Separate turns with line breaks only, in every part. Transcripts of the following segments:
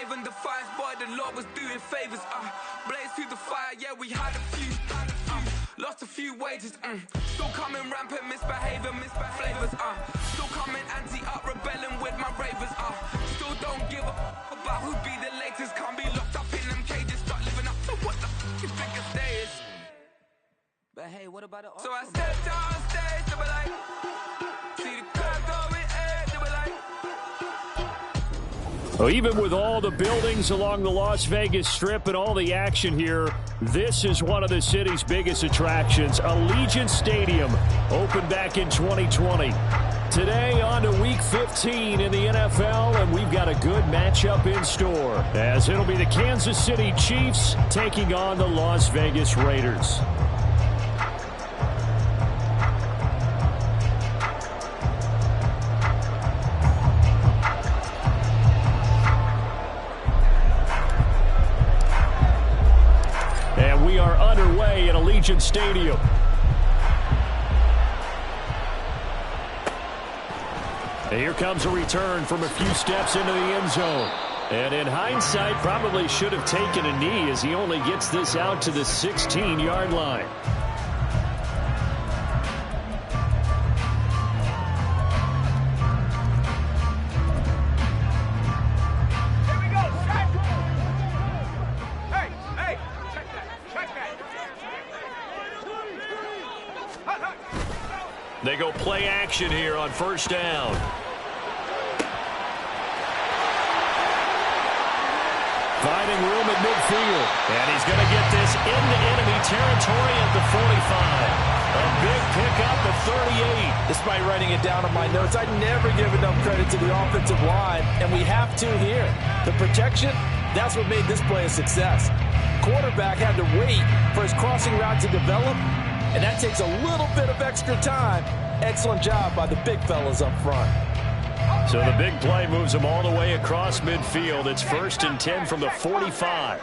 saving defiance, boy, the Lord was doing favors. Blaze through the fire, yeah, we had a few. Lost a few wages, still coming rampant, misbehavior, flavors, still coming anti-up, rebelling with my ravers, still don't give a about who be the latest, can't be locked up in them cages, start living up to what the you think a day is. But hey, what about the So I stepped on stage, they were like, see the crowd going, they were like.
Well, even with all the buildings along the Las Vegas Strip and all the action here, this is one of the city's biggest attractions. Allegiant Stadium opened back in 2020. Today on to Week 15 in the NFL, and we've got a good matchup in store, as it'll be the Kansas City Chiefs taking on the Las Vegas Raiders. We are underway at Allegiant Stadium. And here comes a return from a few steps into the end zone. And in hindsight, probably should have taken a knee as he only gets this out to the 16-yard line. They go play action here on first down. Finding room at midfield. And he's going to get this into enemy territory at the 45. A big pickup at 38.
Despite writing it down on my notes, I never give enough credit to the offensive line, and we have to here. The protection, that's what made this play a success. Quarterback had to wait for his crossing route to develop, and that takes a little bit of extra time. Excellent job by the big fellas up front.
So the big play moves them all the way across midfield. It's 1st and 10 from the 45.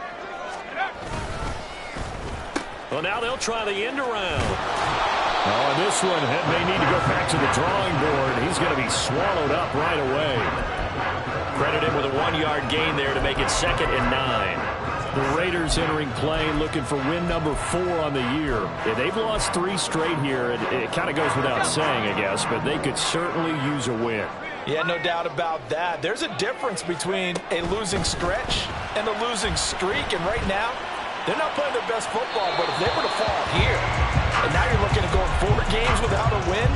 Well, now they'll try the end around. Oh, and this one may need to go back to the drawing board. He's going to be swallowed up right away.
Credit him with a 1-yard gain there to make it 2nd and 9.
The Raiders entering play looking for win number 4 on the year. Yeah, they've lost 3 straight here. It kind of goes without saying, I guess, but they could certainly use a win.
Yeah, no doubt about that. There's a difference between a losing stretch and a losing streak, and right now, they're not playing their best football, but if they were to fall here, and now you're looking at going 4 games without a win,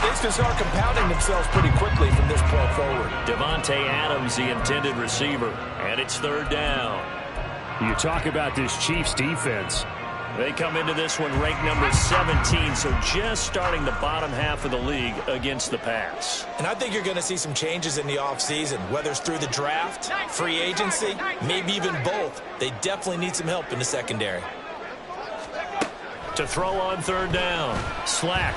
things can start compounding themselves pretty quickly from this point forward.
Devontae Adams, the intended receiver, and it's 3rd down.
You talk about this Chiefs defense.
They come into this one ranked number 17, so just starting the bottom half of the league against the pass.
And I think you're going to see some changes in the offseason, whether it's through the draft, free agency, maybe even both. They definitely need some help in the secondary.
To throw on 3rd down, Slack.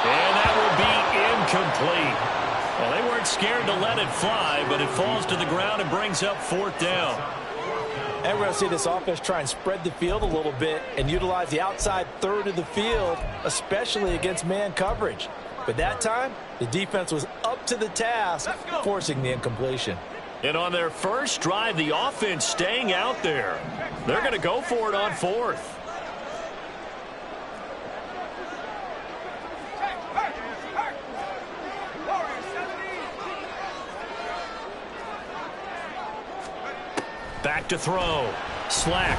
And that will be incomplete. Well, they weren't scared to let it fly, but it falls to the ground and brings up 4th down.
And we're going to see this offense try and spread the field a little bit and utilize the outside third of the field, especially against man coverage. But that time, the defense was up to the task, forcing the incompletion.
And on their first drive, the offense staying out there. They're going to go for it on 4th. Back to throw. Slack.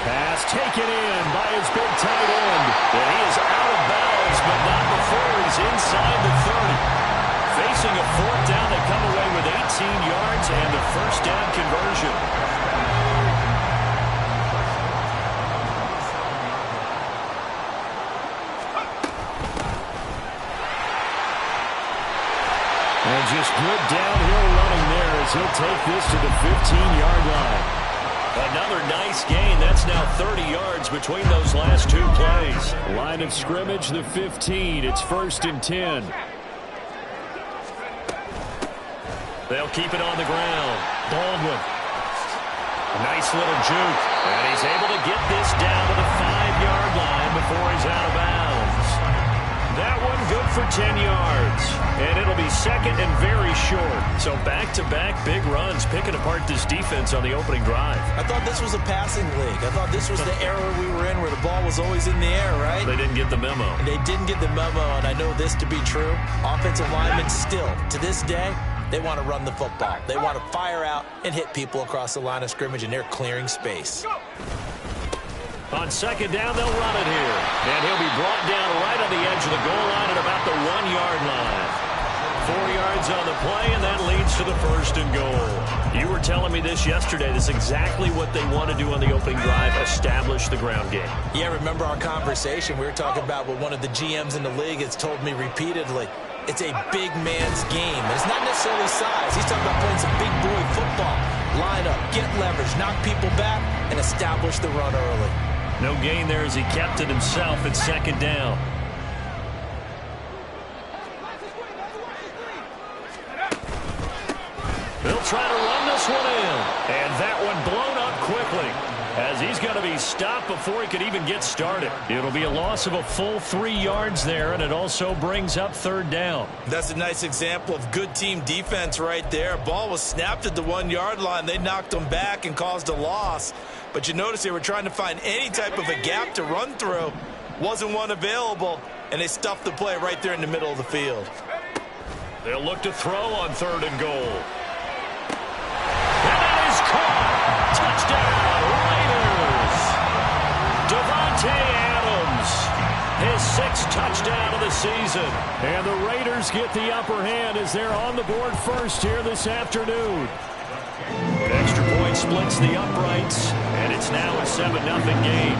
Pass taken in by his big tight end.
And he is out of bounds, but not before he's inside the 30. Facing a 4th down, they come away with 18 yards and the 1st down conversion.
And just good downhill running there as he'll take this to the 15-yard line.
Another nice gain. That's now 30 yards between those last 2 plays.
Line of scrimmage, the 15. It's 1st and 10.
They'll keep it on the ground. Baldwin. Nice little juke. And he's able to get this down to the 5-yard line before he's out of bounds. That one good for 10 yards. And it'll be 2nd and very
short.
So back-to-back big runs, picking apart this defense on the opening drive.
I thought this was a passing league. I thought this was the era we were in where the ball was always in the air, right?
They didn't get the memo.
They didn't get the memo, and I know this to be true. Offensive linemen still, to this day, they want to run the football. They want to fire out and hit people across the line of scrimmage, and they're clearing space.
On second down, they'll run it here. And he'll be brought down right on the edge of the goal line at about the 1-yard line. 4 yards on the play, and that leads to the first and goal. You were telling me this yesterday. This is exactly what they want to do on the opening drive, establish the ground game.
Yeah, remember our conversation? We were talking about what one of the GMs in the league has told me repeatedly. It's a big man's game. And it's not necessarily size. He's talking about playing some big boy football. Line up, get leverage, knock people back, and establish the run early.
No gain there as he kept it himself at second down. They'll try to run this one in. And that one blown up quickly as he's going to be stopped before he could even get started. It'll be a loss of a full 3 yards there, and it also brings up third down.
That's a nice example of good team defense right there. Ball was snapped at the 1-yard line. They knocked them back and caused a loss. But you notice they were trying to find any type of a gap to run through. Wasn't one available, and they stuffed the play right there in the middle of the field.
They'll look to throw on third and goal. And that is caught. Touchdown, Raiders. Devontae Adams, his 6th touchdown of the season. And the Raiders get the upper hand as they're on the board first here this afternoon. An extra point splits the uprights, and it's now a 7-0 game.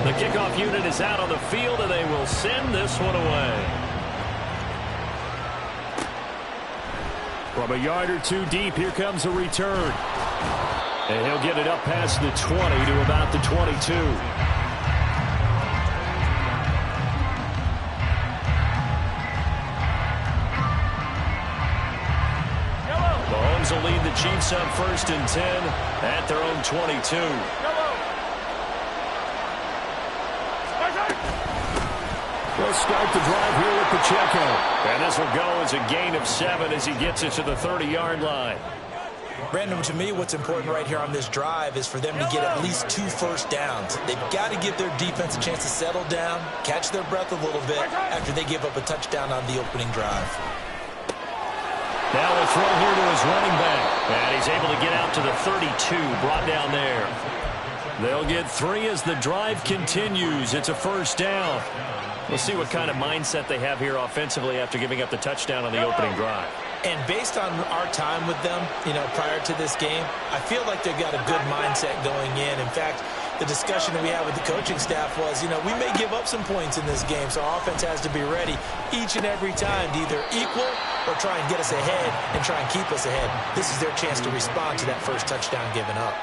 The kickoff unit is out on the field, and they will send this one away. From a yard or two deep, here comes a return. And he'll get it up past the 20 to about the 22. Mahomes will lead the Chiefs on 1st and 10 at their own 22. They'll start the drive here with Pacheco. And this will go as a gain of 7 as he gets it to the 30-yard line.
Brandon, to me, what's important right here on this drive is for them to get at least 2 first downs. They've got to give their defense a chance to settle down, catch their breath a little bit after they give up a touchdown on the opening drive.
Now we'll throw here to his running back. And he's able to get out to the 32, brought down there. They'll get 3 as the drive continues. It's a first down. We'll see what kind of mindset they have here offensively after giving up the touchdown on the opening drive.
And based on our time with them, prior to this game, I feel like they've got a good mindset going in. In fact, the discussion that we had with the coaching staff was, we may give up some points in this game, so our offense has to be ready each and every time to either equal or try and get us ahead and try and keep us ahead. This is their chance to respond to that first touchdown given up.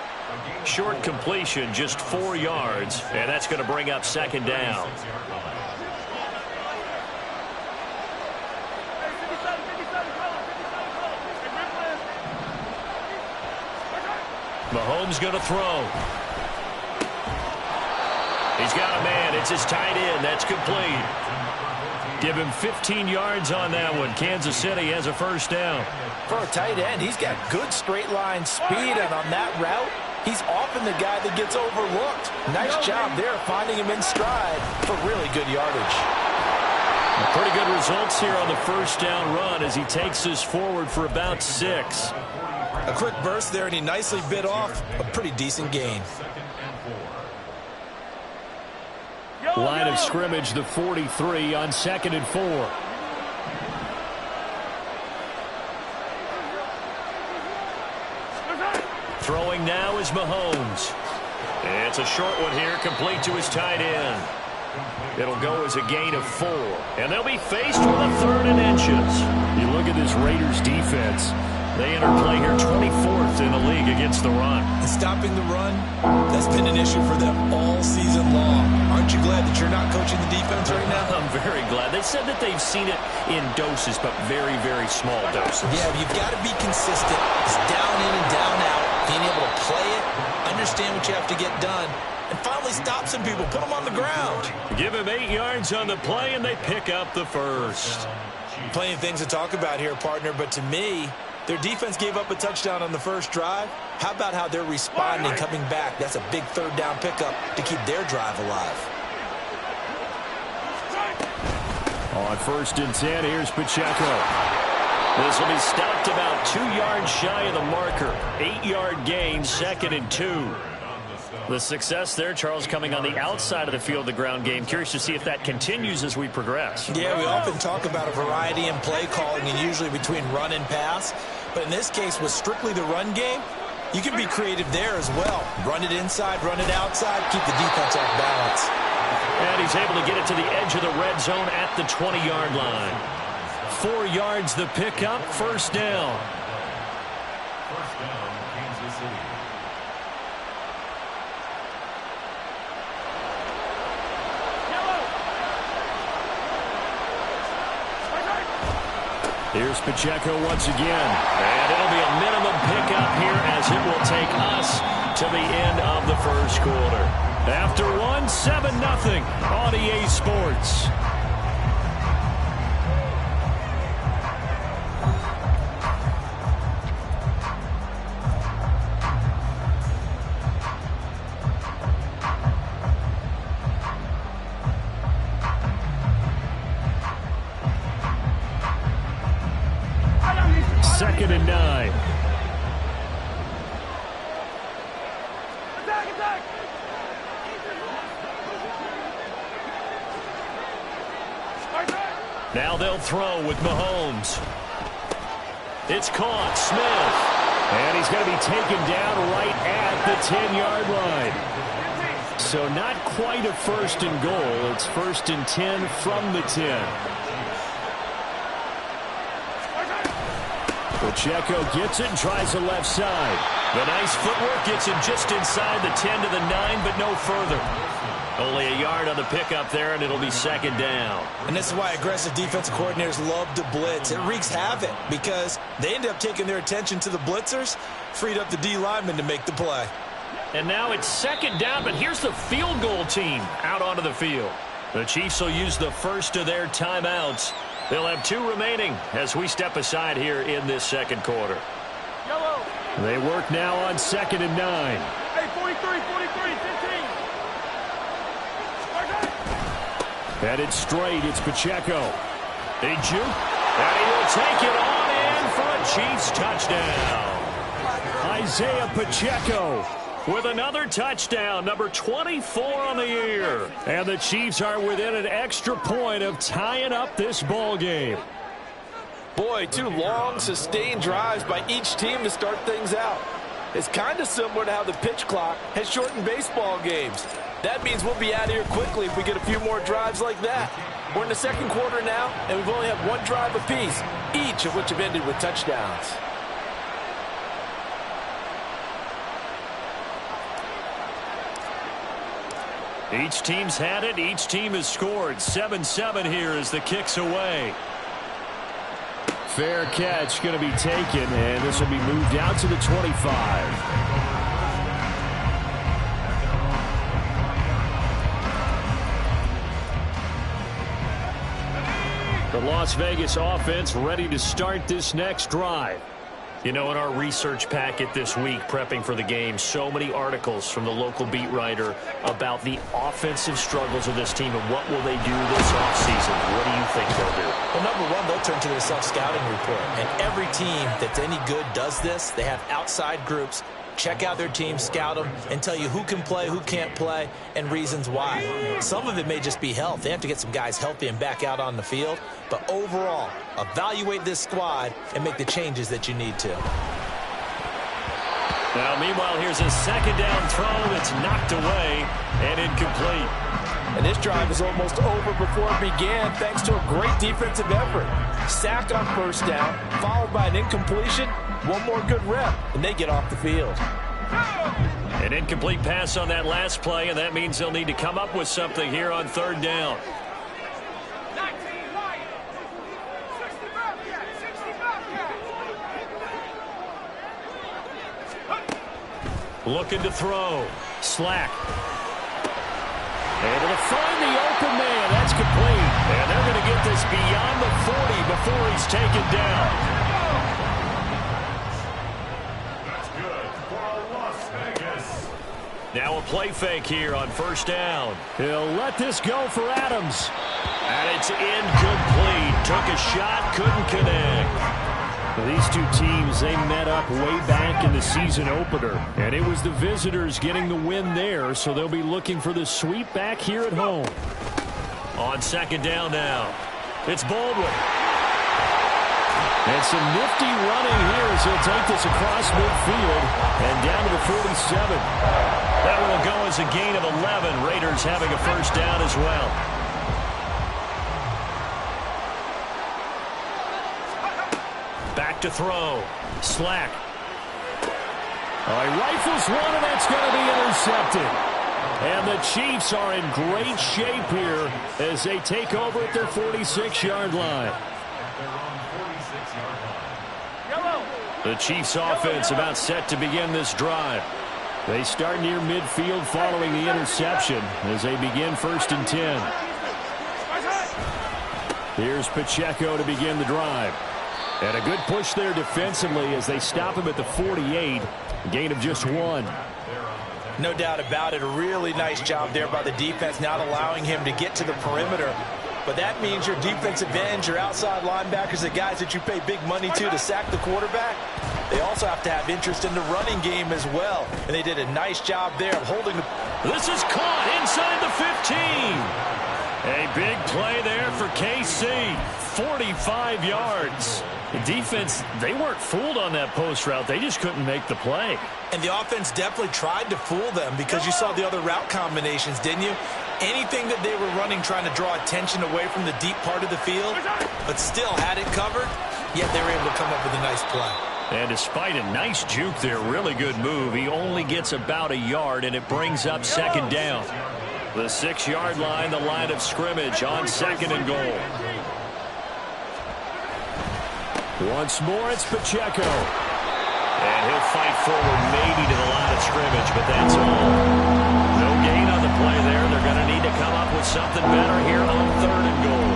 Short completion, just 4 yards, and that's going to bring up second down. Mahomes going to throw. He's got a man. It's his tight end. That's complete. Give him 15 yards on that one. Kansas City has a first down.
For a tight end, he's got good straight line speed, and on that route, he's often the guy that gets overlooked. Nice job there finding him in stride for really good yardage.
Pretty good results here on the first down run as he takes us forward for about 6.
A quick burst there, and he nicely bit off a pretty decent gain.
Line of scrimmage, the 43 on 2nd and 4. Throwing now is Mahomes. It's a short one here, complete to his tight end. It'll go as a gain of 4. And they'll be faced with a 3rd and inches. You look at this Raiders defense. They enter play here 24th in the league against the run.
And stopping the run, that's been an issue for them all season long. Aren't you glad that you're not coaching the defense right now?
I'm very glad. They said that they've seen it in doses, but very, very small doses.
Yeah, you've got to be consistent. It's down in and down out. Being able to play it, understand what you have to get done, and finally stop some people, put them on the ground.
Give him 8 yards on the play, and they pick up the first.
Plenty of things to talk about here, partner, but to me, their defense gave up a touchdown on the first drive. How about how they're responding, coming back? That's a big third down pickup to keep their drive alive.
On 1st and 10, here's Pacheco.
This will be stopped about 2 yards shy of the marker. 8-yard gain, 2nd and 2. The success there, Charles, coming on the outside of the field, the ground game. Curious to see if that continues as we progress.
Yeah, we often talk about a variety in play calling and usually between run and pass. But in this case, with strictly the run game, you can be creative there as well. Run it inside, run it outside, keep the defense off balance.
And he's able to get it to the edge of the red zone at the 20-yard line. 4 yards the pickup, 1st down.
Kansas City.
Here's Pacheco once again.
And it'll be a minimum pickup here as it will take us to the end of the first quarter.
After 7-0 on EA Sports. Second and 9.
Now they'll throw with Mahomes. It's caught. Smith.
And he's going to be taken down right at the 10-yard line. So not quite a 1st and goal. It's 1st and 10 from the 10. Pacheco gets it and tries the left side.
The nice footwork gets him just inside the 10 to the 9, but no further. Only a yard on the pickup there, and it'll be 2nd down.
And this is why aggressive defensive coordinators love to blitz. It wreaks havoc because they end up taking their attention to the blitzers, freed up the D lineman to make the play.
And now it's 2nd down, but here's the field goal team out onto the field. The Chiefs will use the first of their timeouts. They'll have 2 remaining as we step aside here in this 2nd quarter.
They work now on 2nd and 9.
Hey, 43, 15.
Headed straight, it's Pacheco.
They juke, and he will take it on in for a Chiefs touchdown.
Isaiah Pacheco
with another touchdown, number 24 on the year.
And the Chiefs are within an extra point of tying up this ball game.
Boy, 2 long, sustained drives by each team to start things out. It's kind of similar to how the pitch clock has shortened baseball games. That means we'll be out of here quickly if we get a few more drives like that. We're in the 2nd quarter now, and we've only had 1 drive apiece, each of which have ended with touchdowns.
Each team's had it. Each team has scored. 7-7 here as the kick's away.
Fair catch going to be taken, and this will be moved out to the 25. The Las Vegas offense ready to start this next drive.
You know, in our research packet this week, prepping for the game, so many articles from the local beat writer about the offensive struggles of this team and what will they do this offseason. What do you think they'll do?
Well, number one, they'll turn to their self-scouting report. And every team that's any good does this. They have outside groups. Check out their team, scout them, and tell you who can play, who can't play, and reasons why. Some of it may just be health. They have to get some guys healthy and back out on the field. But overall, evaluate this squad and make the changes that you need to.
Now, meanwhile, here's a 2nd down throw that's knocked away and incomplete.
And this drive is almost over before it began thanks to a great defensive effort. Sack on 1st down, followed by an incompletion. One more good rep, and they get off the field.
An incomplete pass on that last play, and that means they'll need to come up with something here on 3rd down. Looking to throw. Slack.
Able to find the open man. That's complete.
And they're going to get this beyond the 40 before he's taken down.
That's good for Las Vegas.
Now a play fake here on first down.
He'll let this go for Adams.
And it's incomplete. Took a shot, couldn't connect.
Well, these two teams, they met up way back in the season opener. And it was the visitors getting the win there, so they'll be looking for the sweep back here at home.
On second down now, it's Baldwin.
And some nifty running here as he'll take this across midfield and down to the 47.
That will go as a gain of 11. Raiders having a first down as well. Back to throw. Slack.
He rifles one, and that's going to be intercepted. And the Chiefs are in great shape here as they take over at their 46-yard line.
The Chiefs offense about set to begin this drive.
They start near midfield following the interception as they begin 1st and 10. Here's Pacheco to begin the drive. And a good push there defensively as they stop him at the 48. Gain of just 1.
No doubt about it. A really nice job there by the defense, not allowing him to get to the perimeter. But that means your defensive ends, your outside linebackers, the guys that you pay big money to sack the quarterback, they also have to have interest in the running game as well. And they did a nice job there of holding the...
This is caught inside the 15. A big play there for KC. 45 yards. The defense, they weren't fooled on that post route. They just couldn't make the play.
And the offense definitely tried to fool them because you saw the other route combinations, didn't you? Anything that they were running trying to draw attention away from the deep part of the field, but still had it covered, yet they were able to come up with a nice play.
And despite a nice juke there, really good move, he only gets about a yard, and it brings up second down. The 6-yard line, the line of scrimmage on 2nd and goal.
Once more, it's Pacheco.
And he'll fight forward maybe to the line of scrimmage, but that's all. No gain on the play there. They're going to need to come up with something better here on 3rd and goal.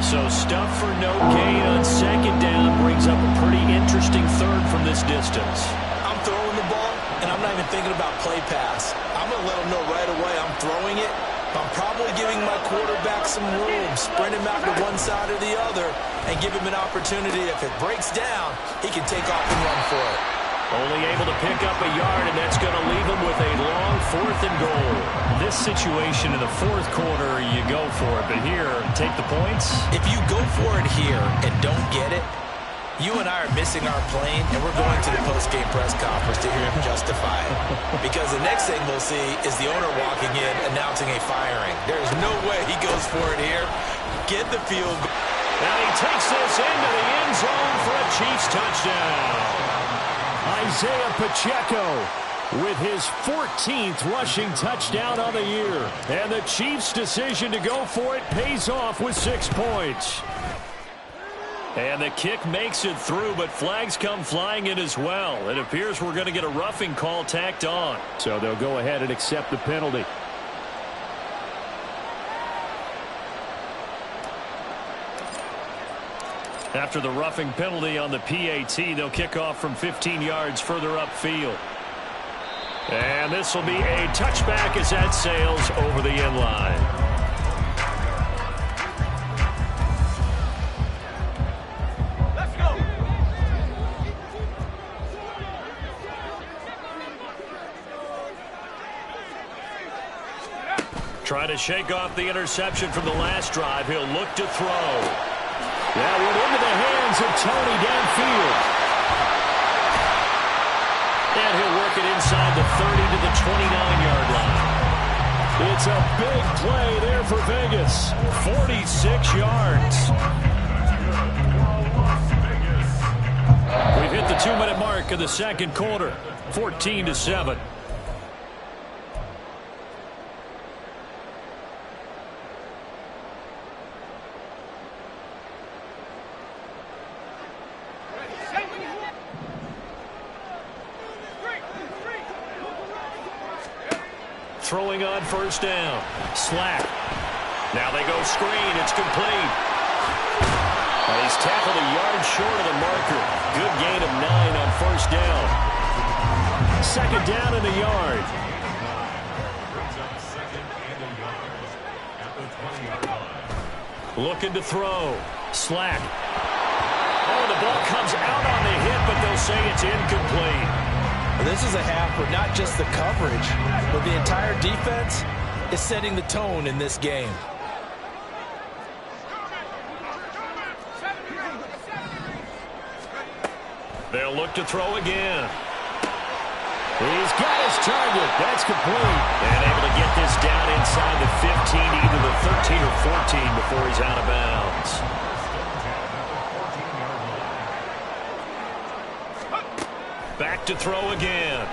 So stuff for no gain on 2nd down brings up a pretty interesting 3rd from this distance.
I'm throwing the ball, and I'm not even thinking about play pass. I'm going to let them know right away I'm throwing it. I'm probably giving my quarterback some room, spread him out to one side or the other, and give him an opportunity. If it breaks down, he can take off and run for it.
Only able to pick up a yard, and that's going to leave him with a long 4th and goal. This situation in the 4th quarter, you go for it. But here, take the points.
If you go for it here and don't get it, you and I are missing our plane, and we're going to the post-game press conference to hear him justify it. Because the next thing we'll see is the owner walking in announcing a firing. There's no way he goes for it here. Get the field goal.
And he takes this into the end zone for a Chiefs touchdown.
Isaiah Pacheco with his 14th rushing touchdown on the year. And the Chiefs' decision to go for it pays off with 6 points.
And the kick makes it through, but flags come flying in as well. It appears we're going to get a roughing call tacked on.
So they'll go ahead and accept the penalty.
After the roughing penalty on the PAT, they'll kick off from 15 yards further upfield. And this will be a touchback as that sails over the end line. Trying to shake off the interception from the last drive. He'll look to throw.
That went into the hands of Tony downfield.
And he'll work it inside the 30 to the 29-yard line.
It's a big play there for Vegas.
46 yards. We've hit the 2-minute mark of the 2nd quarter. 14-7. throwing on first down. Slack. Now they go screen. It's complete. And he's tackled a yard short of the marker. Good gain of 9 on first down. Second down and a yard. Looking to throw. Slack. Oh, the ball comes out on the hit, but they'll say it's incomplete.
Well, this is a half where not just the coverage, but the entire defense is setting the tone in this game.
They'll look to throw again. He's got his target. That's complete. And able to get this down inside the 15, either the 13 or 14 before he's out of bounds. Back to throw again.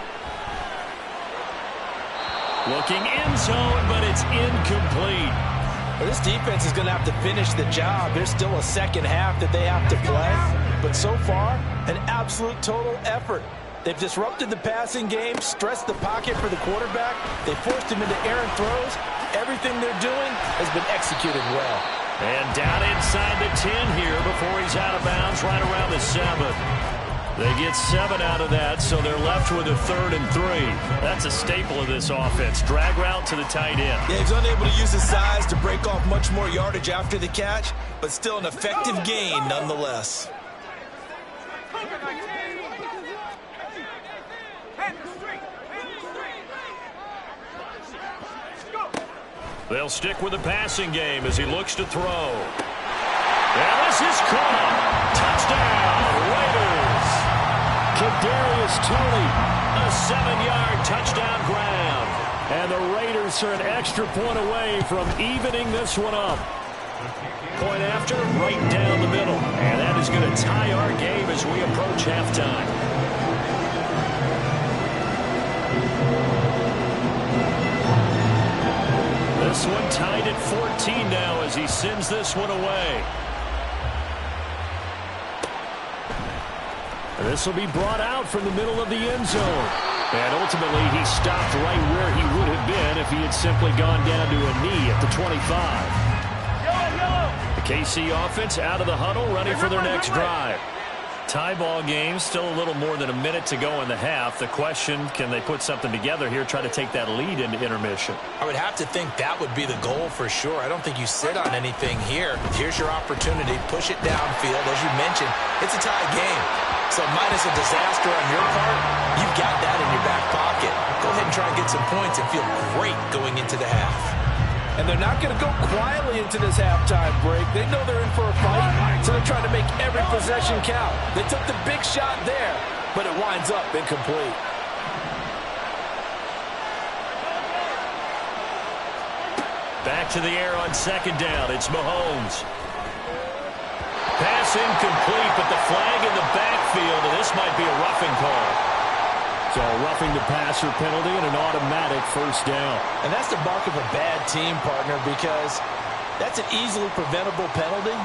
Looking end zone, but it's incomplete.
Well, this defense is going to have to finish the job. There's still a second half that they have to play. But so far, an absolute total effort. They've disrupted the passing game, stressed the pocket for the quarterback. They forced him into errant throws. Everything they're doing has been executed well.
And down inside the 10 here before he's out of bounds, right around the 7. They get 7 out of that, so they're left with a 3rd and 3. That's a staple of this offense. Drag route to the tight end.
Yeah, he's unable to use his size to break off much more yardage after the catch, but still an effective gain nonetheless.
They'll stick with the passing game as he looks to throw. And this is caught. Touchdown, Raiders.
Kadarius Toney.
A 7-yard touchdown grab.
And the Raiders are an extra point away from evening this one up.
Point after, right down the middle. And that is going to tie our game as we approach halftime. This one tied at 14 now as he sends this one away.
This will be brought out from the middle of the end zone. And ultimately, he stopped right where he would have been if he had simply gone down to a knee at the 25. The KC offense out of the huddle, ready for their next drive. Tie ball game, still a little more than a minute to go in the half. The question, can they put something together here, try to take that lead into intermission?
I would have to think that would be the goal for sure. I don't think you sit on anything here. Here's your opportunity. Push it downfield. As you mentioned, it's a tie game. So minus a disaster on your part, you've got that in your back pocket. Go ahead and try and get some points and feel great going into the half. And they're not going to go quietly into this halftime break. They know they're in for a fight, so they're trying to make every possession count. They took the big shot there, but it winds up incomplete.
Back to the air on second down. It's Mahomes. Pass incomplete, but the flag in the backfield, and this might be a roughing call.
So a roughing the passer penalty and an automatic first down.
And that's the mark of a bad team, partner, because that's an easily preventable penalty,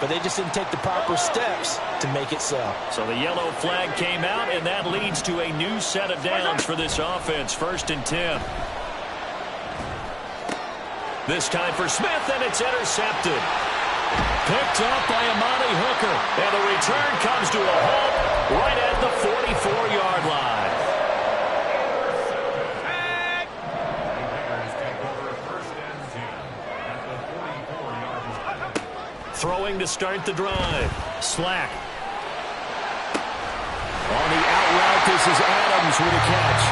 but they just didn't take the proper steps to make it so.
So the yellow flag came out, and that leads to a new set of downs for this offense. 1st and 10. This time for Smith, and it's intercepted. Picked up by Amani Hooker. And the return comes to a halt right at the 44-yard line. Throwing to start the drive. Slack.
On the out route, this is Adams with a catch.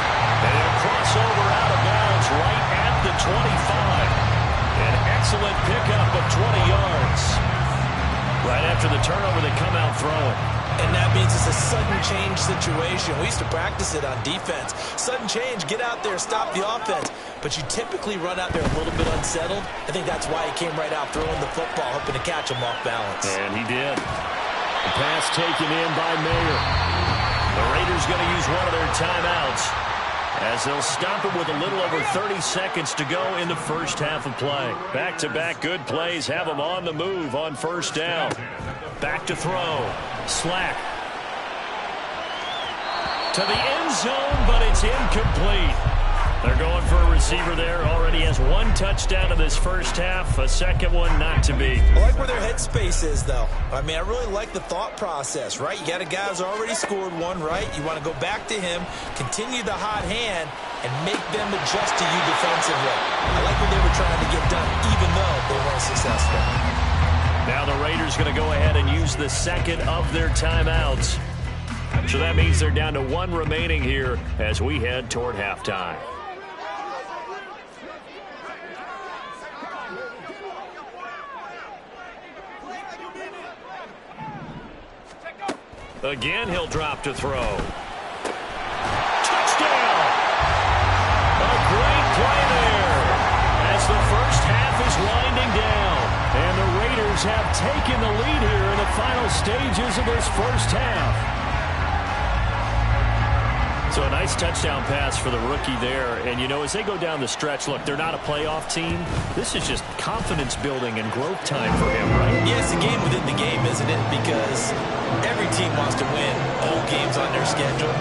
And a crossover out of bounds right at the 25. An excellent pickup of 20 yards. Right after the turnover, they come out throwing.
And that means it's a sudden change situation. We used to practice it on defense. Sudden change, get out there, stop the offense. But you typically run out there a little bit unsettled. I think that's why he came right out throwing the football, hoping to catch him off balance.
And he did.
The pass taken in by Mayer.
The Raiders going to use one of their timeouts as they'll stop it with a little over 30 seconds to go in the first half of play. Back-to-back good plays have them on the move on first down. Back to throw. Slack. To the end zone, but it's incomplete. They're going for a receiver there already has one touchdown in this first half, a second one not to be.
I like where their headspace is, though. I mean, I really like the thought process, right? You got a guy who's already scored one, right? You want to go back to him, continue the hot hand, and make them adjust to you defensively. I like what they were trying to get done, even though they weren't successful.
Now the Raiders going to go ahead and use the second of their timeouts. So that means they're down to one remaining here as we head toward halftime. Again, he'll drop to throw. Touchdown! A great play there as the first half is winding down. And the Raiders have taken the lead here in the final stages of this first half. So a nice touchdown pass for the rookie there. And, you know, as they go down the stretch, look, they're not a playoff team. This is just confidence building and growth time for him, right?
Yeah, it's a game within the game, isn't it? Because every team wants to win all games on their schedule.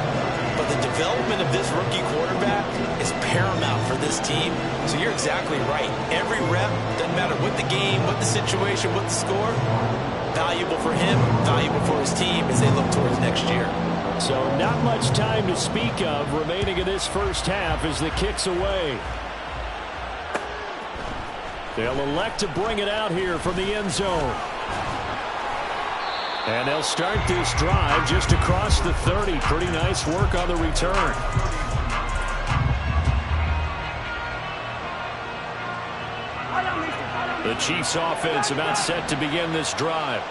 But the development of this rookie quarterback is paramount for this team. So you're exactly right. Every rep, doesn't matter what the game, what the situation, what the score, valuable for him, valuable for his team as they look towards next year.
So not much time to speak of remaining in this first half as the kick's away. They'll elect to bring it out here from the end zone. And they'll start this drive just across the 30. Pretty nice work on the return. The Chiefs offense about set to begin this drive.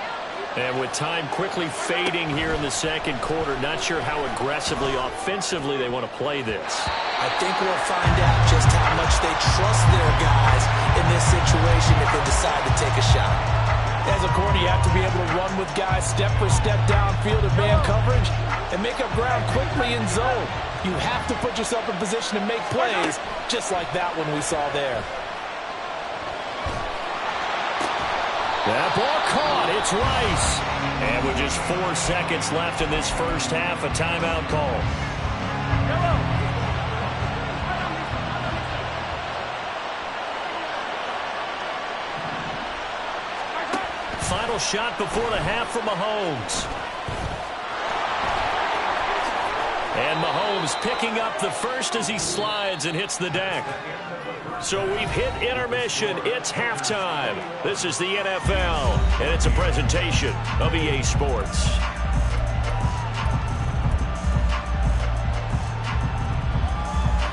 And with time quickly fading here in the second quarter, not sure how aggressively, offensively they want to play this.
I think we'll find out just how much they trust their guys in this situation if they decide to take a shot. As a corner, you have to be able to run with guys step for step downfield in man coverage and make up ground quickly in zone. You have to put yourself in position to make plays, just like that one we saw there.
That ball caught. It's Rice.
And with just 4 seconds left in this first half, a timeout call. Final shot before the half for Mahomes. And Mahomes picking up the first as he slides and hits the deck. So we've hit intermission. It's halftime. This is the NFL, and it's a presentation of EA Sports.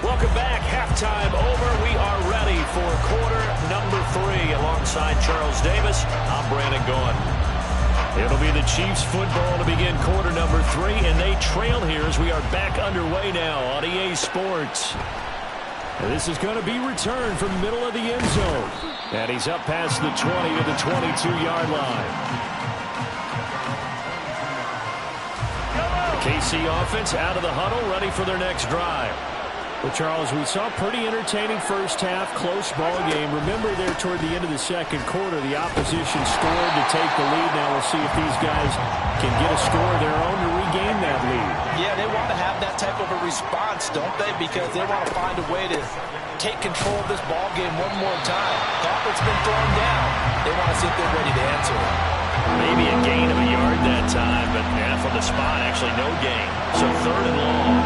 Welcome back. Halftime over. We are ready for quarter number 3. Alongside Charles Davis, I'm Brandon Gaughan. It'll be the Chiefs football to begin quarter number 3, and they trail here as we are back underway now on EA Sports. And this is going to be returned from the middle of the end zone. And he's up past the 20 to the 22-yard line. The KC offense out of the huddle, ready for their next drive. Well, Charles, we saw a pretty entertaining first half, close ball game. Remember there toward the end of the second quarter, the opposition scored to take the lead. Now we'll see if these guys can get a score of their own to regain that lead.
Yeah, they want to have that type of a response, don't they? Because they want to find a way to take control of this ball game one more time. Gauntlet's been thrown down. They want to see if they're ready to answer it.
Maybe a gain of a yard that time, but from the spot, actually no gain. So 3rd and long.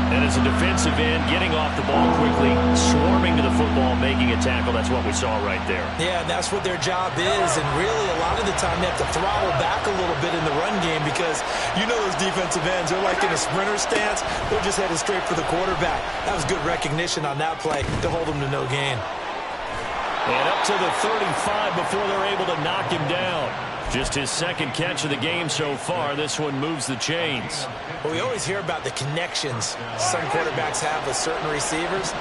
And as a defensive end, getting off the ball quickly, swarming to the football, making a tackle, that's what we saw right there.
Yeah, and that's what their job is. And really, a lot of the time, they have to throttle back a little bit in the run game because you know those defensive ends, they're like in a sprinter stance. They're just headed straight for the quarterback. That was good recognition on that play to hold them to no gain.
And up to the 35 before they're able to knock him down. Just his second catch of the game so far. This one moves the chains.
Well, we always hear about the connections some quarterbacks have with certain receivers.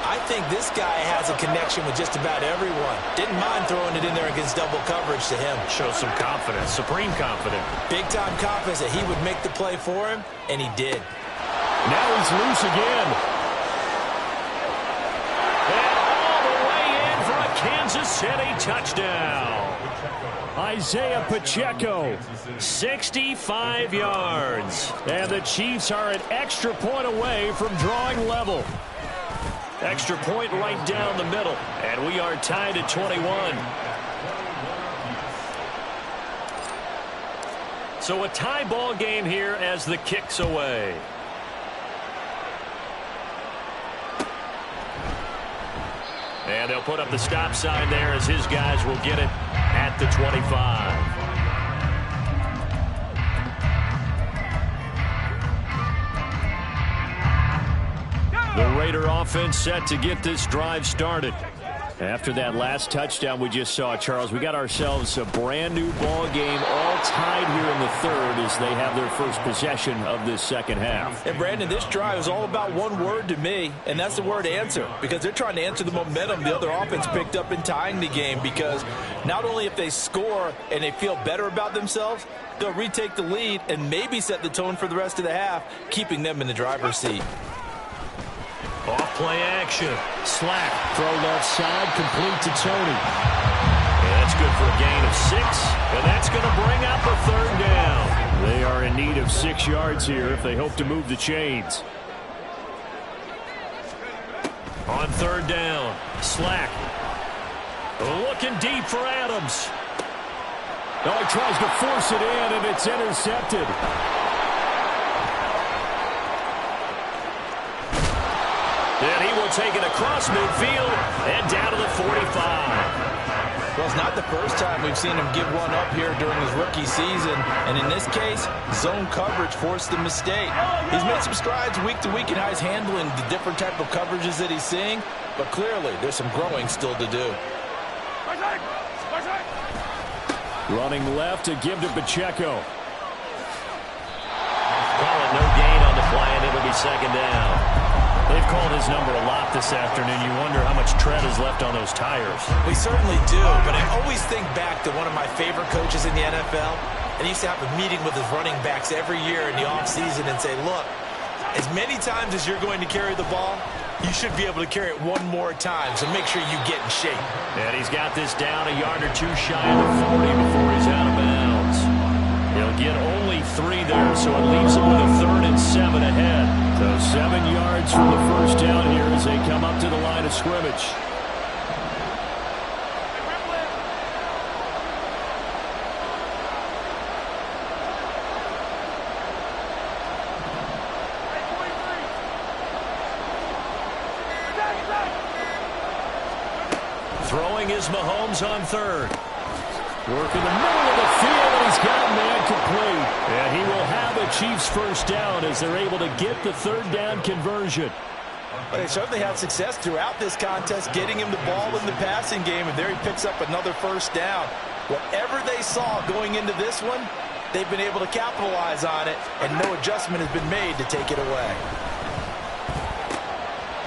I think this guy has a connection with just about everyone. Didn't mind throwing it in there against double coverage to him.
Shows some confidence, supreme confidence.
Big-time confidence that he would make the play for him, and he did.
Now he's loose again.
And all the way in for a Kansas City touchdown.
Isaiah Pacheco, 65 yards. And the Chiefs are an extra point away from drawing level.
Extra point right down the middle. And we are tied at 21. So a tie ball game here as the kick's away. And they'll put up the stop sign there as his guys will get it at the 25. The Raider offense set to get this drive started. After that last touchdown we just saw, Charles, we got ourselves a brand new ball game, all tied here in the third as they have their first possession of this second half.
And Brandon, this drive is all about one word to me, and that's the word answer, because they're trying to answer the momentum the other offense picked up in tying the game, because not only if they score and they feel better about themselves, they'll retake the lead and maybe set the tone for the rest of the half, keeping them in the driver's seat.
Off play action. Slack. Throw left side. Complete to Tony. And that's good for a gain of 6. And that's going to bring up a third down.
They are in need of 6 yards here if they hope to move the chains.
On third down. Slack. Looking deep for Adams.
Oh, he tries to force it in, and it's intercepted.
And he will take it across midfield and down to the 45.
Well, it's not the first time we've seen him give one up here during his rookie season. And in this case, zone coverage forced the mistake. He's made some strides week to week in how he's handling the different type of coverages that he's seeing. But clearly, there's some growing still to do.
Running left to give to Pacheco.
Call it no gain on the play, and it'll be second down. They've called his number a lot this afternoon. You wonder how much tread is left on those tires.
We certainly do, but I always think back to one of my favorite coaches in the NFL. And he used to have a meeting with his running backs every year in the offseason and say, look, as many times as you're going to carry the ball, you should be able to carry it one more time, so make sure you get in shape.
And he's got this down a yard or two shy of the 40 before he's out of bounds. He'll get only 3 there, so it leaves him with a 3rd and 7 ahead.
So 7 yards from the first down here as they come up to the line of scrimmage.
Throwing is Mahomes on third.
Work in the middle of the field, and he's got man complete. And he will have a Chiefs first down as they're able to get the third down conversion.
But they certainly had success throughout this contest, getting him the ball in the passing game, and there he picks up another first down. Whatever they saw going into this one, they've been able to capitalize on it, and no adjustment has been made to take it away.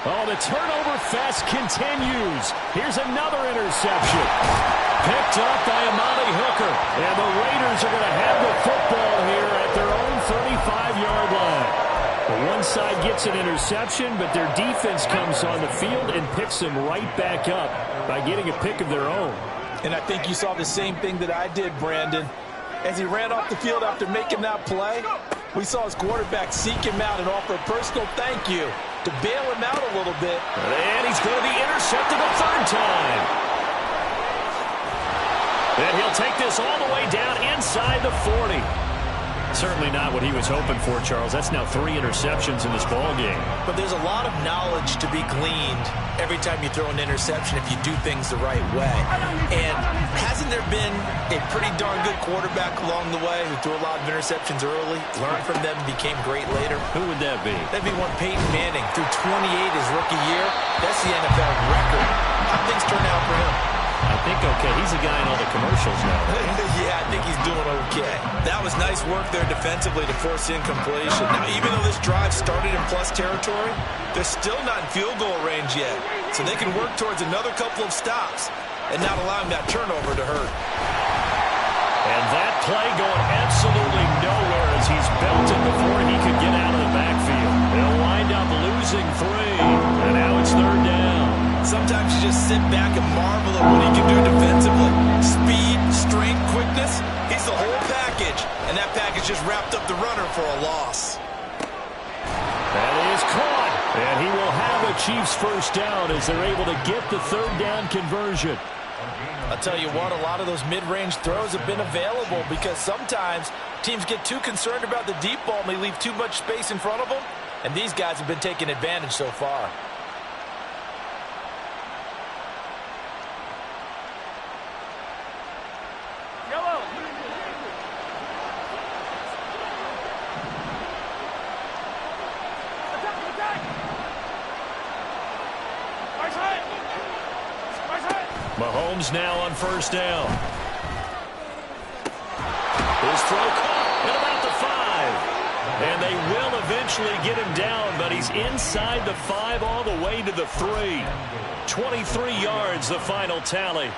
Oh, the turnover fest continues. Here's another interception. Picked up by Amari Hooker. And the Raiders are going to have the football here at their own 35-yard line. Well, one side gets an interception, but their defense comes on the field and picks them right back up by getting a pick of their own.
And I think you saw the same thing that I did, Brandon. As he ran off the field after making that play, we saw his quarterback seek him out and offer a personal thank you to bail him out a little bit.
And he's going to be intercepted a 3rd time. And he'll take this all the way down inside the 40. Certainly not what he was hoping for, Charles. That's now 3 interceptions in this ball game.
But there's a lot of knowledge to be gleaned every time you throw an interception if you do things the right way. And hasn't there been a pretty darn good quarterback along the way who threw a lot of interceptions early, learned from them, became great later?
Who would that be?
That'd be one Peyton Manning. Threw 28 his rookie year. That's the NFL record. How things turn out for him?
I think okay. He's a guy in all the commercials now.
Yeah, I think he's doing okay. That was nice work there defensively to force incompletion. Now, even though this drive started in plus territory, they're still not in field goal range yet. So they can work towards another couple of stops and not allowing that turnover to hurt.
And that play going absolutely nowhere as he's belted before he could get out of the backfield. They'll wind up losing 3, and now it's 3rd down.
Sometimes you just sit back and marvel at what he can do defensively. Speed, strength, quickness, he's the whole package. And that package just wrapped up the runner for a loss.
That is caught. And he will have a Chiefs first down as they're able to get the third down conversion.
I'll tell you what, a lot of those mid-range throws have been available because sometimes teams get too concerned about the deep ball and they leave too much space in front of them, and these guys have been taking advantage so far.
Mahomes now on first down. His throw caught at about the 5. And they will eventually get him down, but he's inside the 5 all the way to the 3. 23 yards, the final tally.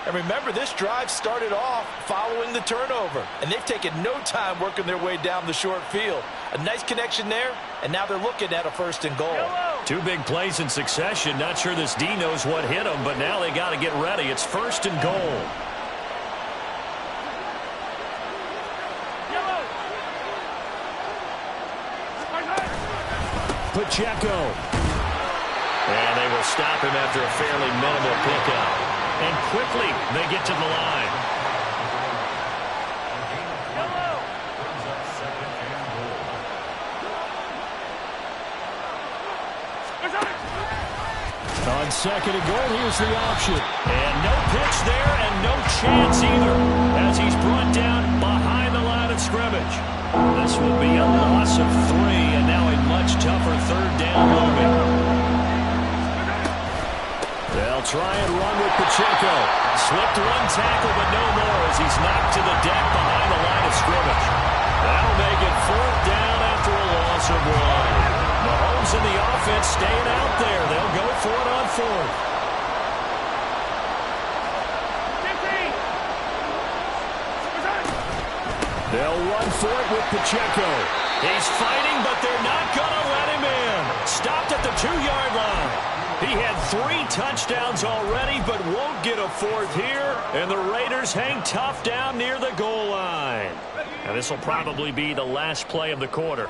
And remember, this drive started off following the turnover, and they've taken no time working their way down the short field. A nice connection there, and now they're looking at a 1st and goal.
2 big plays in succession. Not sure this D knows what hit him, but now they got to get ready. It's 1st and goal. Pacheco. And they will stop him after a fairly minimal pickup. And quickly, they get to the line. On 2nd and goal, here's the option. And no pitch there and no chance either as he's brought down behind the line of scrimmage. This will be a loss of 3 and now a much tougher 3rd down looming. They'll try and run with Pacheco. Slipped 1 tackle, but no more as he's knocked to the deck behind the line of scrimmage. That'll make it 4th down after a loss of 1. Mahomes and the offense staying out there. They'll go for it on 4th. They'll run for it with Pacheco. He's fighting, but they're not going to let him in. Stopped at the 2-yard line. He had 3 touchdowns already, but won't get a 4th here. And the Raiders hang tough down near the goal line. And this will probably be the last play of the quarter.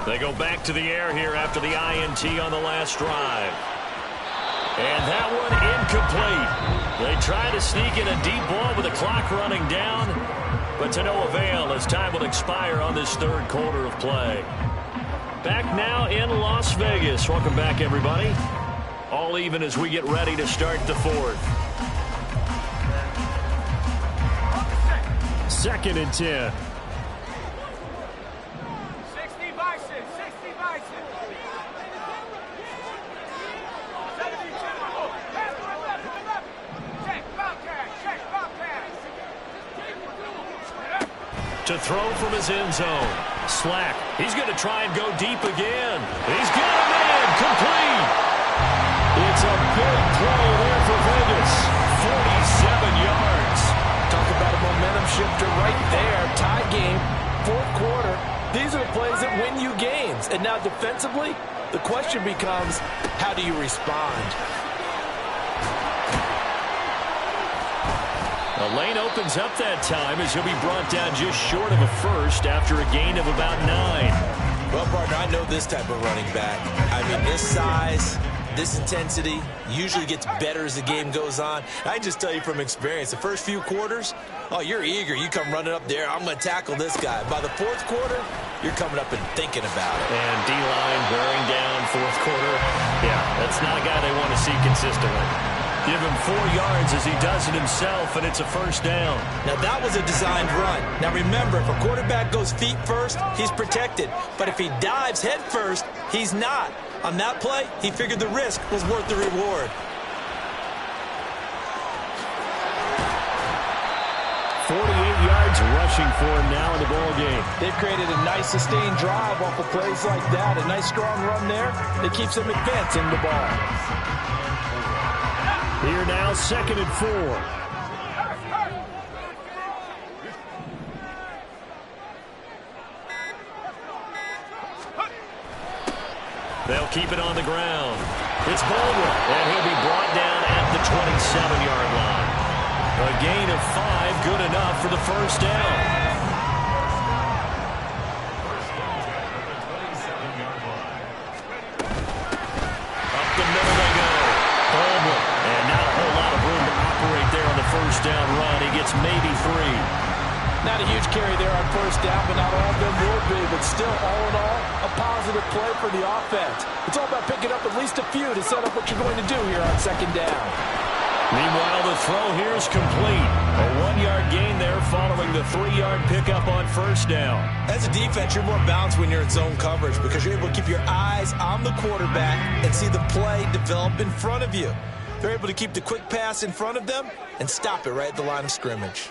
They go back to the air here after the INT on the last drive. And that one incomplete. They try to sneak in a deep ball with the clock running down, but to no avail as time will expire on this 3rd quarter of play. Back now in Las Vegas. Welcome back, everybody. All even as we get ready to start the 4th. 2nd and 10. To throw from his end zone. Slack. He's going to try and go deep again. He's got him in. Complete. It's a big play there for Vegas. 47 yards.
Talk about a momentum shifter right there. Tie game, 4th quarter. These are the plays that win you games. And now defensively, the question becomes, how do you respond?
The lane opens up that time as he'll be brought down just short of a 1st after a gain of about 9.
Well, partner, I know this type of running back. I mean, this size, this intensity usually gets better as the game goes on. I can just tell you from experience, the first few quarters, oh, you're eager. You come running up there, I'm going to tackle this guy. By the 4th quarter, you're coming up and thinking about it.
And D-line wearing down 4th quarter. Yeah, that's not a guy they want to see consistently. Give him 4 yards as he does it himself, and it's a 1st down.
Now, that was a designed run. Now, remember, if a quarterback goes feet first, he's protected. But if he dives head first, he's not. On that play, he figured the risk was worth the reward.
48 yards rushing for him now in the ball game.
They've created a nice sustained drive off of plays like that. A nice strong run there that keeps them advancing the ball.
Here now, 2nd and 4. They'll keep it on the ground. It's Baldwin, and he'll be brought down at the 27-yard line. A gain of 5, good enough for the 1st down.
first down run. He gets maybe 3.
Not a huge carry there on first down, but not all of them will be. But still, all in all, a positive play for the offense. It's all about picking up at least a few to set up what you're going to do here on second down.
Meanwhile, the throw here is complete. A 1-yard gain there following the 3-yard pickup on first down.
As a defense, you're more balanced when you're in zone coverage because you're able to keep your eyes on the quarterback and see the play develop in front of you. They're able to keep the quick pass in front of them and stop it right at the line of scrimmage.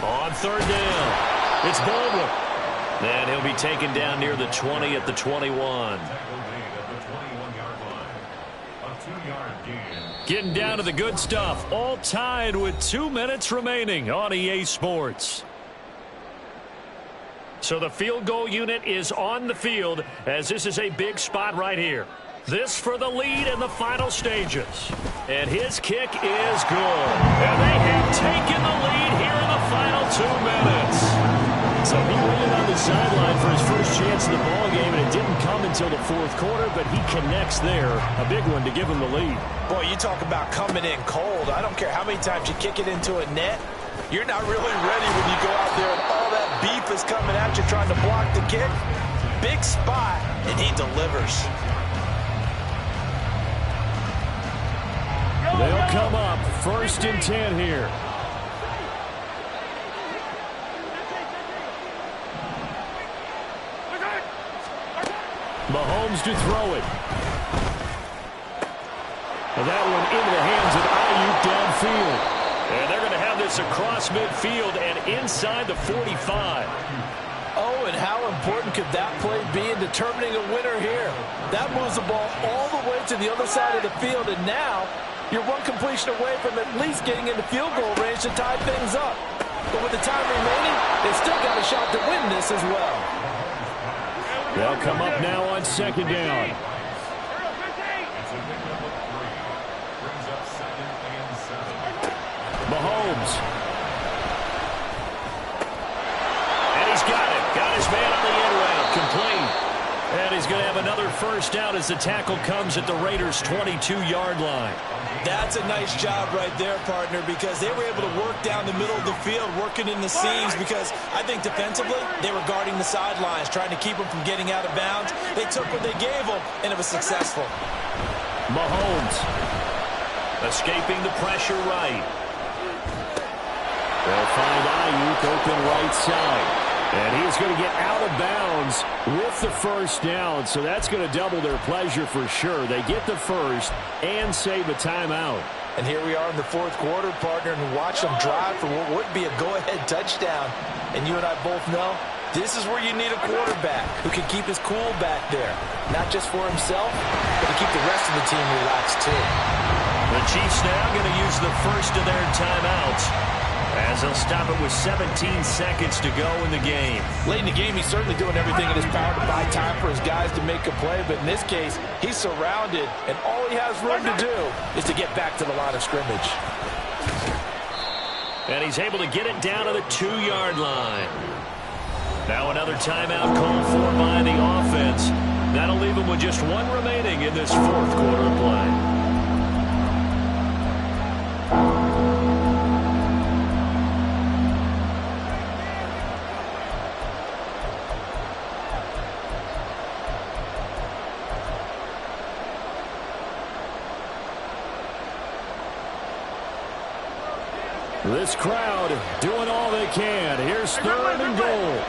On third down, it's Baldwin. And he'll be taken down near the 20 at the 21. Getting down to the good stuff. All tied with 2 minutes remaining on EA Sports. So the field goal unit is on the field as this is a big spot right here. This for the lead in the final stages. And his kick is good. And they have taken the lead here in the final 2 minutes. So he waited on the sideline for his first chance in the ball game, and it didn't come until the fourth quarter, but he connects there. A big one to give him the lead.
Boy, you talk about coming in cold. I don't care how many times you kick it into a net. You're not really ready when you go out there and all that beef is coming at you trying to block the kick. Big spot, and he delivers.
They'll come up 1st and 10 here. Mahomes to throw it. And that one into the hands of Ayuk downfield.
And they're going to have this across midfield and inside the 45.
Oh, and how important could that play be in determining a winner here? That moves the ball all the way to the other side of the field, and now you're one completion away from at least getting into field goal range to tie things up. But with the time remaining, they still got a shot to win this as well.
They'll come up now on second down. Mahomes.
And he's got it. Got his man on the end route. Complete. And he's going to have another first down as the tackle comes at the Raiders' 22-yard line.
That's a nice job right there, partner, because they were able to work down the middle of the field, working in the seams, because I think defensively they were guarding the sidelines, trying to keep them from getting out of bounds. They took what they gave them, and it was successful.
Mahomes.
Escaping the pressure right.
They'll find Ayuk open right side. And he's going to get out of bounds with the first down, so that's going to double their pleasure for sure. They get the first and save a timeout.
And here we are in the fourth quarter, partner, and watch them drive for what would be a go-ahead touchdown. And you and I both know this is where you need a quarterback who can keep his cool back there, not just for himself, but to keep the rest of the team relaxed too.
The Chiefs now going to use the first of their timeouts, as they'll stop it with 17 seconds to go in the game.
Late in the game, he's certainly doing everything in his power to buy time for his guys to make a play. But in this case, he's surrounded, and all he has room to do is to get back to the line of scrimmage.
And he's able to get it down to the 2-yard line. Now another timeout called for by the offense. That'll leave him with just one remaining in this fourth quarter of play.
This crowd doing all they can. Here's 3rd and goal.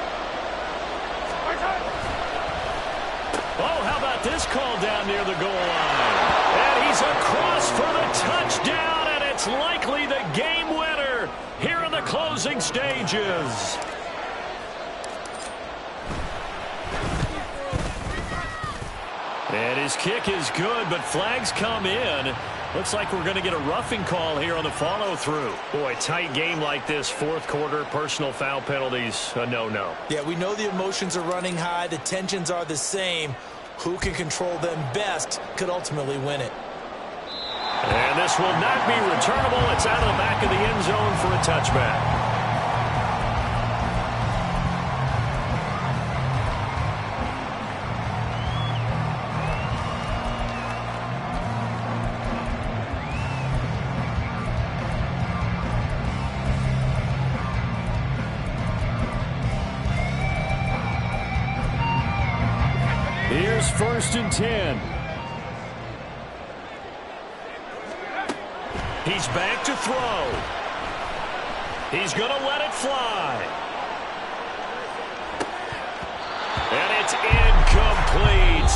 Oh, how about this call down near the goal line? And he's across for the touchdown, and it's likely the game winner here in the closing stages. And his kick is good, but flags come in. Looks like we're going to get a roughing call here on the follow-through. Boy, tight game like this, fourth quarter, personal foul penalties, a no-no.
Yeah, we know the emotions are running high. The tensions are the same. Who can control them best could ultimately win it.
And this will not be returnable. It's out of the back of the end zone for a touchback.
Here's 1st and 10.
He's back to throw. He's going to let it fly. And it's incomplete.